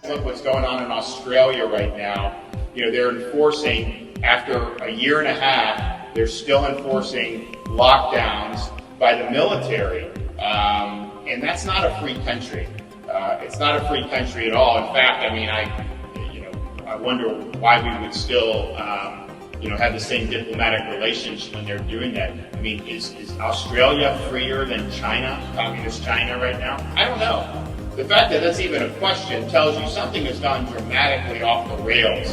Look what's going on in Australia right now. They're enforcing, after a year and a half, they're still enforcing lockdowns by the military. And that's not a free country. It's not a free country at all. In fact, I wonder why we would still, have the same diplomatic relations when they're doing that. Is Australia freer than China, communist China right now? I don't know. The fact that that's even a question tells you something has gone dramatically off the rails.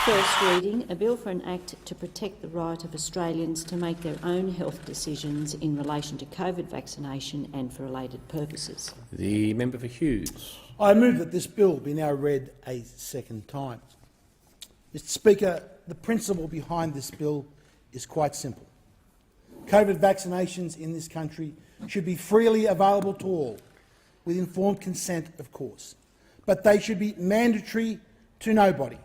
First reading, a bill for an act to protect the right of Australians to make their own health decisions in relation to COVID vaccination and for related purposes. The member for Hughes. I move that this bill be now read a second time. Mr Speaker, the principle behind this bill is quite simple. COVID vaccinations in this country should be freely available to all, with informed consent, of course, but they should be mandatory to nobody.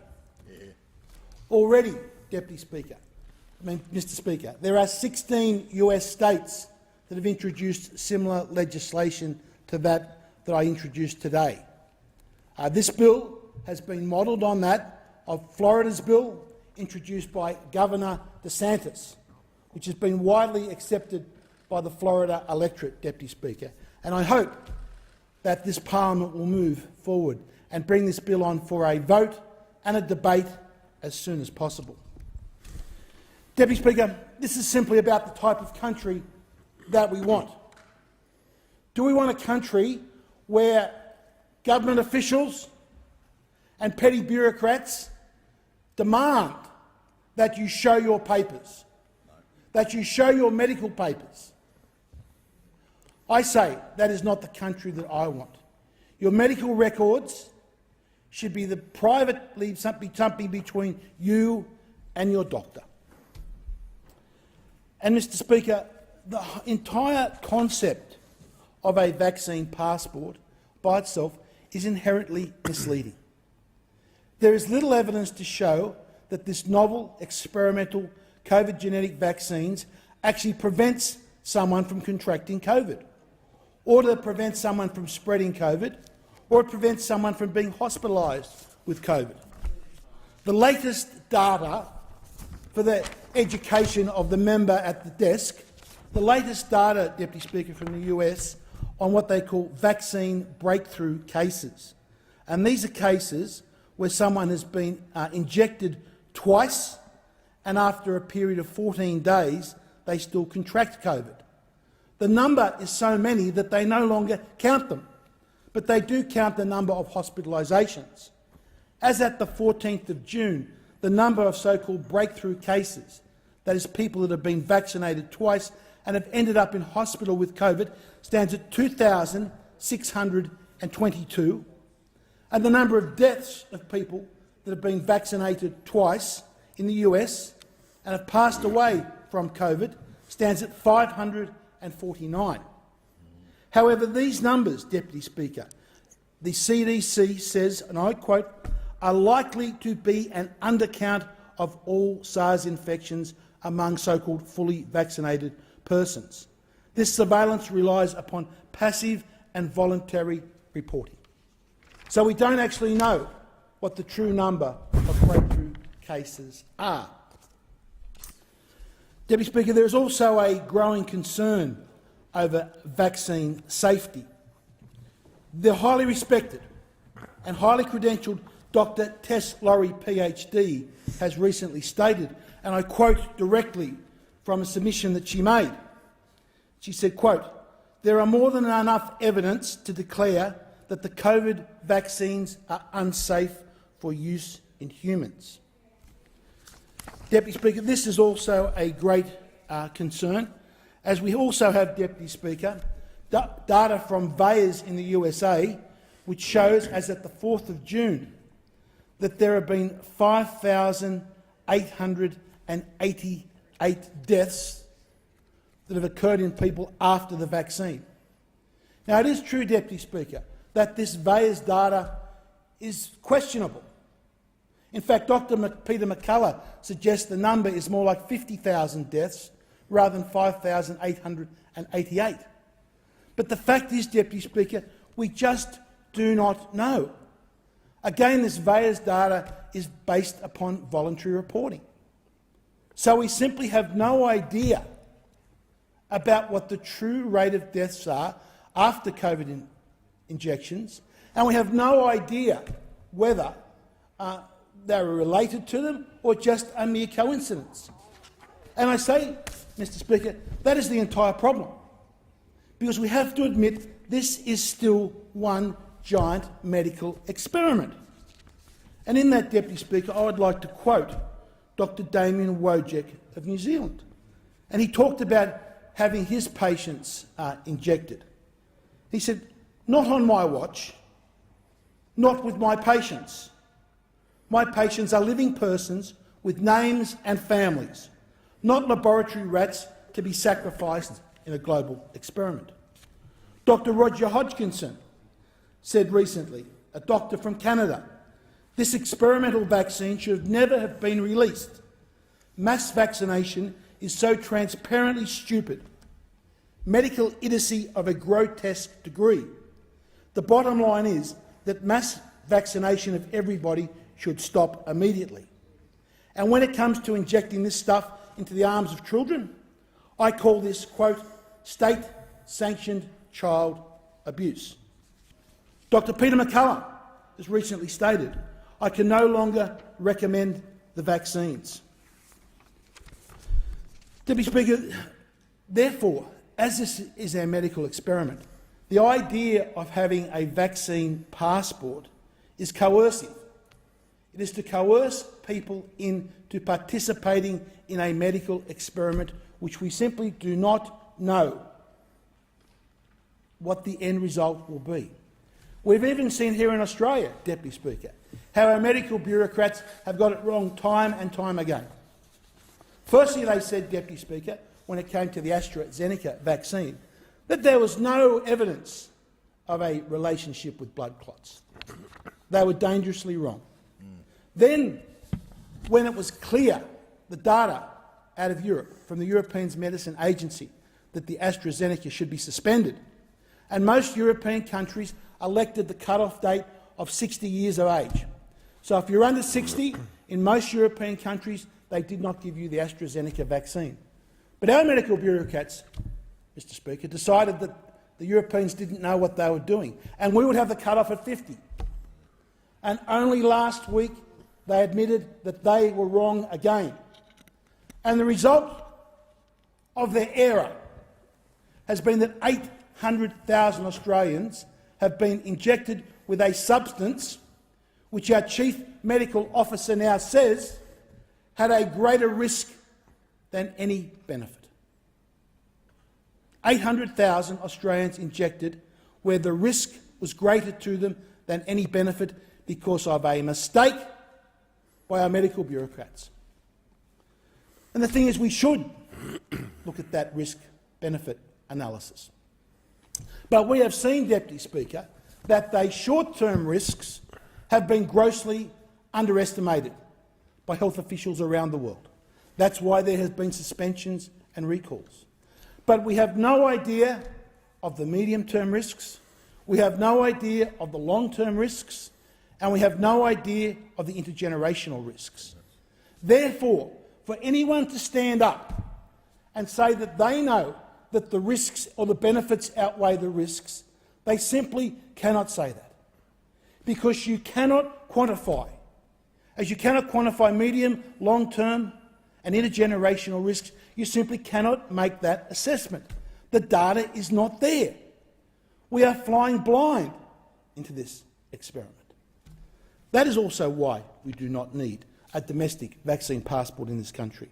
Already, Mr. Speaker, there are 16 US states that have introduced similar legislation to that I introduced today. This bill has been modelled on that of Florida's bill introduced by Governor DeSantis, which has been widely accepted by the Florida electorate, Deputy Speaker, and I hope that this parliament will move forward and bring this bill on for a vote and a debate as soon as possible. Deputy Speaker, this is simply about the type of country that we want. Do we want a country where government officials and petty bureaucrats demand that you show your papers, that you show your medical papers? I say that is not the country that I want. Your medical records should be privately something between you and your doctor. And, Mr. Speaker, the entire concept of a vaccine passport by itself is inherently misleading. There is little evidence to show that this novel experimental COVID genetic vaccines actually prevents someone from contracting COVID, or to prevent someone from spreading COVID, or it prevents someone from being hospitalised with COVID. The latest data, for the education of the member at the desk, the latest data, Deputy Speaker, from the US on what they call vaccine breakthrough cases. And these are cases where someone has been injected twice and after a period of 14 days they still contract COVID. The number is so many that they no longer count them, but they do count the number of hospitalisations. As at the 14th of June, the number of so-called breakthrough cases, that is people that have been vaccinated twice and have ended up in hospital with COVID, stands at 2,622, and the number of deaths of people that have been vaccinated twice in the US and have passed away from COVID stands at 549. However, these numbers, Deputy Speaker, the CDC says, and I quote, are likely to be an undercount of all SARS infections among so-called fully vaccinated persons. This surveillance relies upon passive and voluntary reporting. So we don't actually know what the true number of breakthrough cases are. Deputy Speaker, there is also a growing concern over vaccine safety. The highly respected and highly credentialed Dr. Tess Laurie, PhD, has recently stated, and I quote directly from a submission that she made. She said, quote, "There are more than enough evidence to declare that the COVID vaccines are unsafe for use in humans." Deputy Speaker, this is also a great concern, as we also have, Deputy Speaker, data from VAERS in the USA, which shows, as at the 4th of June, that there have been 5,888 deaths that have occurred in people after the vaccine. Now, it is true, Deputy Speaker, that this VAERS data is questionable. In fact, Dr. Peter McCullough suggests the number is more like 50,000 deaths rather than 5,888. But the fact is, Deputy Speaker, we just do not know. Again, this VAERS data is based upon voluntary reporting. So we simply have no idea about what the true rate of deaths are after COVID injections, and we have no idea whether they were related to them or just a mere coincidence. And I say, Mr. Speaker, that is the entire problem, because we have to admit this is still one giant medical experiment. And in that, Deputy Speaker, I would like to quote Dr. Damien Wojcik of New Zealand. And he talked about having his patients injected. He said, "Not on my watch, not with my patients. My patients are living persons with names and families, not laboratory rats to be sacrificed in a global experiment." Dr. Roger Hodgkinson said recently, a doctor from Canada, "This experimental vaccine should never have been released. Mass vaccination is so transparently stupid. Medical idiocy of a grotesque degree. The bottom line is that mass vaccination of everybody should stop immediately." And when it comes to injecting this stuff into the arms of children, I call this, quote, state-sanctioned child abuse. Dr. Peter McCullum has recently stated, I can no longer recommend the vaccines. Deputy Speaker, therefore, as this is our medical experiment, the idea of having a vaccine passport is coercive. It is to coerce people into participating in a medical experiment which we simply do not know what the end result will be. We've even seen here in Australia, Deputy Speaker, how our medical bureaucrats have got it wrong time and time again. Firstly, they said, Deputy Speaker, when it came to the AstraZeneca vaccine, that there was no evidence of a relationship with blood clots. They were dangerously wrong. Then, when it was clear, the data out of Europe, from the European Medicine Agency, that the AstraZeneca should be suspended, and most European countries elected the cut-off date of 60 years of age. So if you're under 60, in most European countries, they did not give you the AstraZeneca vaccine. But our medical bureaucrats, Mr Speaker, decided that the Europeans didn't know what they were doing, and we would have the cut-off at 50. And only last week they admitted that they were wrong again. And the result of their error has been that 800,000 Australians have been injected with a substance which our Chief Medical Officer now says had a greater risk than any benefit. 800,000 Australians injected where the risk was greater to them than any benefit because of a mistake by our medical bureaucrats. And the thing is, we should look at that risk-benefit analysis. But we have seen, Deputy Speaker, that the short-term risks have been grossly underestimated by health officials around the world. That's why there has been suspensions and recalls. But we have no idea of the medium-term risks, we have no idea of the long-term risks, and we have no idea of the intergenerational risks. Therefore, for anyone to stand up and say that they know that the risks or the benefits outweigh the risks, they simply cannot say that. Because you cannot quantify, as you cannot quantify medium, long-term and intergenerational risks, you simply cannot make that assessment. The data is not there. We are flying blind into this experiment. That is also why we do not need a domestic vaccine passport in this country.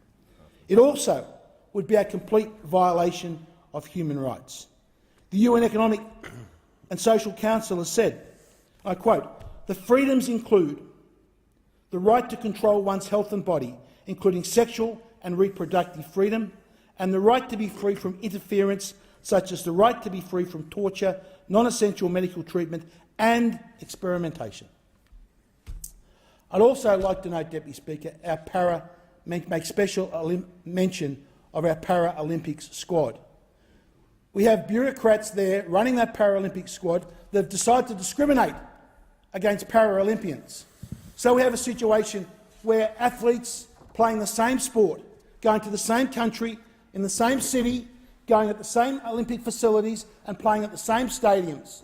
It also would be a complete violation of human rights. The UN Economic and Social Council has said, I quote, "The freedoms include the right to control one's health and body, including sexual and reproductive freedom, and the right to be free from interference, such as the right to be free from torture, non-essential medical treatment and experimentation." I'd also like to note, Deputy Speaker, make special mention of our Paralympics squad. We have bureaucrats there running that Paralympic squad that have decided to discriminate against Paralympians. So we have a situation where athletes playing the same sport, going to the same country, in the same city, going at the same Olympic facilities and playing at the same stadiums.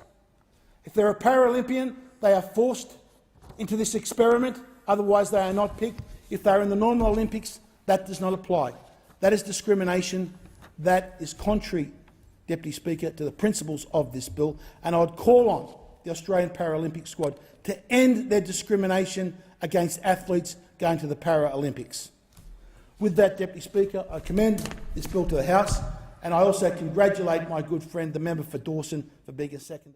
If they're a Paralympian, they are forced into this experiment, otherwise they are not picked. If they're in the normal Olympics, that does not apply. That is discrimination. That is contrary, Deputy Speaker, to the principles of this bill, and I would call on the Australian Paralympic squad to end their discrimination against athletes going to the Paralympics. With that, Deputy Speaker, I commend this bill to the House, and I also congratulate my good friend, the member for Dawson, for being a second.